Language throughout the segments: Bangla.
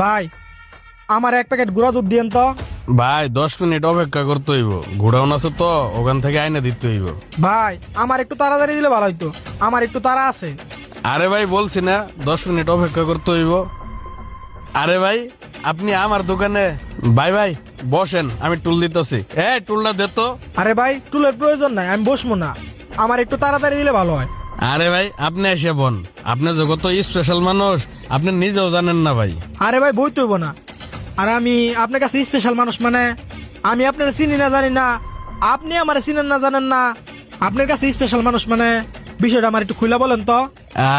ভাই আমার এক প্যাকেট গুঁড়া দুধ দিয়েন তো। ভাই 10 মিনিট অপেক্ষা করতে হইব, গোডাউন আছে তো ওখান থেকে আইনে দিতে হইব। ভাই আমার একটু তাড়াতাড়ি দিলে ভালো হইতো, আমার একটু তাড়া আছে। আরে ভাই বলছি না 10 মিনিট অপেক্ষা করতে হইব। আরে ভাই আপনি আমার দোকানে, ভাই ভাই বসেন, আমি টুল দিতেছি। টুলটা দে তো। আরে ভাই টুলের প্রয়োজন নাই, আমি বসবো না, আমার একটু তাড়াতাড়ি দিলে ভালো হয়। আরে ভাই আপনি এসে বন, আপনি যে কত স্পেশাল মানুষ আপনি নিজেও জানেন না ভাই। আরে ভাই বই তৈব না, আর আমি আপনার কাছে স্পেশাল মানুষ মানে আমি আপনার চিনি না জানি না, আপনি আমার চিনেন না জানেন না, আপনার কাছে স্পেশাল মানুষ মানে বিষয়টা আমার একটু খুলে বলেন তো।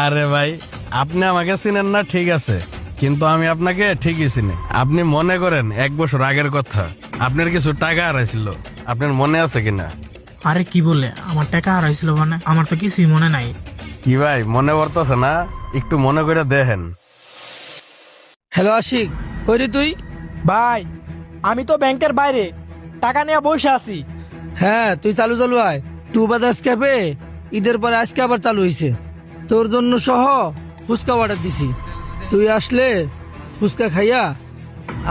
আরে ভাই আপনি আমাকে চিনেন না ঠিক আছে, কিন্তু আমি আপনাকে ঠিকই চিনি। আপনি মনে করেন 1 বছর আগের কথা, আপনার কিছু টাকা হারাইছিল, আপনার মনে আছে কিনা? আরে কি বলে আমার টাকা হারাইছিল মানে? আমার তো কিছুই মনে নাই। কি ভাই মনে পড়তেছে না? একটু মনে করে দেখেন। হ্যালো আশিক, কই রে তুই? ভাই আমি তো ব্যাংকের বাইরে টাকা নিয়ে বসে আছি। হ্যাঁ তুই চালু চালু আয়। টু বাদার্স ক্যাফে ঈদের পরে আজকে আবার চালু হয়েছে, তোর জন্য সহ ফুচকা অর্ডার দিছি। তুই আসলে ফুচকা খাইয়া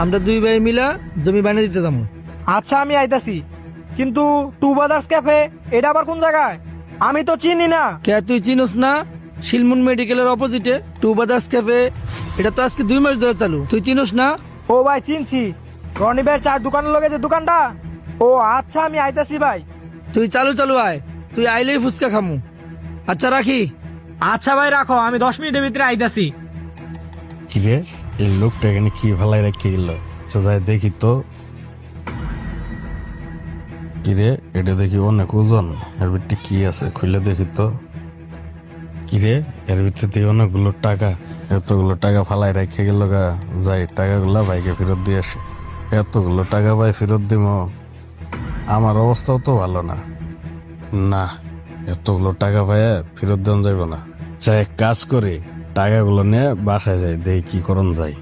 আমরা দুই ভাই মিলা জমি বানিয়ে দিতে যাবো। আচ্ছা আমি আইতাছি, কিন্তু টু ব্রাদার্স ক্যাফে এটা আবার কোন জায়গায়? আমি তো চিনি না। কে তুই চিনোস না? শিলমুন মেডিকেলের অপোজিটে টু বাদার্স ক্যাফে, এটা তো আজকে 2 মাস ধরে চালু, তুই চিনোস না? ও ভাই চিনছি, রনি ভাইয়ের চার দোকানের লগে যে দোকানটা। ও আচ্ছা আমি আইতাছি ভাই। তুই চালু চালু আয়, তুই আইলেই ফুচকা খামু। আচ্ছা রাখি। আচ্ছা ভাই রাখো, আমি 10 মিনিটের ভিতরে আইতাছি। কিরে এই লোকটা এখানে কি ভালাই রেখে গেল? আচ্ছা যাই দেখি তো। কিরে এটা দেখি অনেক ওজন, এর ভিতরে কি আছে খুলে দেখি তো। কিরে এর ভিতরে দিয়ে অনেকগুলো টাকা, এতগুলো টাকা ফালাই রেখে গেল গা। যাই টাকাগুলা ভাইকে ফেরত দিয়ে আসে। এতগুলো টাকা ভাই ফেরত দিব? আমার অবস্থাও তো ভালো না। না এতগুলো টাকা ভাই ফেরত দেওয়া যাইব না। চাই এক কাজ করি, টাকাগুলো নিয়ে বাসায় যাই, দেখি কি করণ যায়।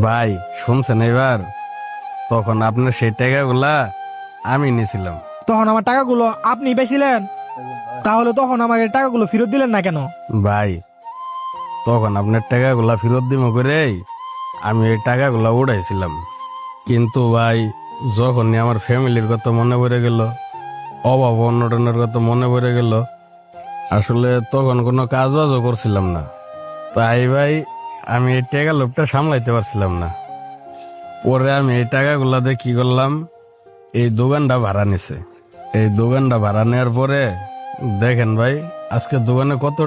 ভাই শুনছেন এবার? তখন আপনার সেই টাকাগুলা আমি নিয়েছিলাম। তখন আমার টাকাগুলো আপনি পাইছিলেন, তাহলে তখন আমাকে টাকাগুলো ফেরত দিলেন না কেন? ভাই তখন আপনার টাকাগুলা ফেরত দিব করে আমি এই টাকাগুলা উড়াইছিলাম, কিন্তু ভাই যখনই আমার ফ্যামিলির কথা মনে পড়ে গেল, অভাব অনটনের কথা মনে পড়ে গেল, আসলে তখন কোনো কাজ বাজও করছিলাম না, তাই ভাই আমি এই টাকা লোভটা সামলাইতে পারছিলাম না। পরে আমি এই টাকাগুলা দিয়ে কি করলাম, এই দোকানটা ভাড়া নিছে। এই দোকানটা ভাড়া নেওয়ার পরে দেখেন ভাই আজকে দোকানে কত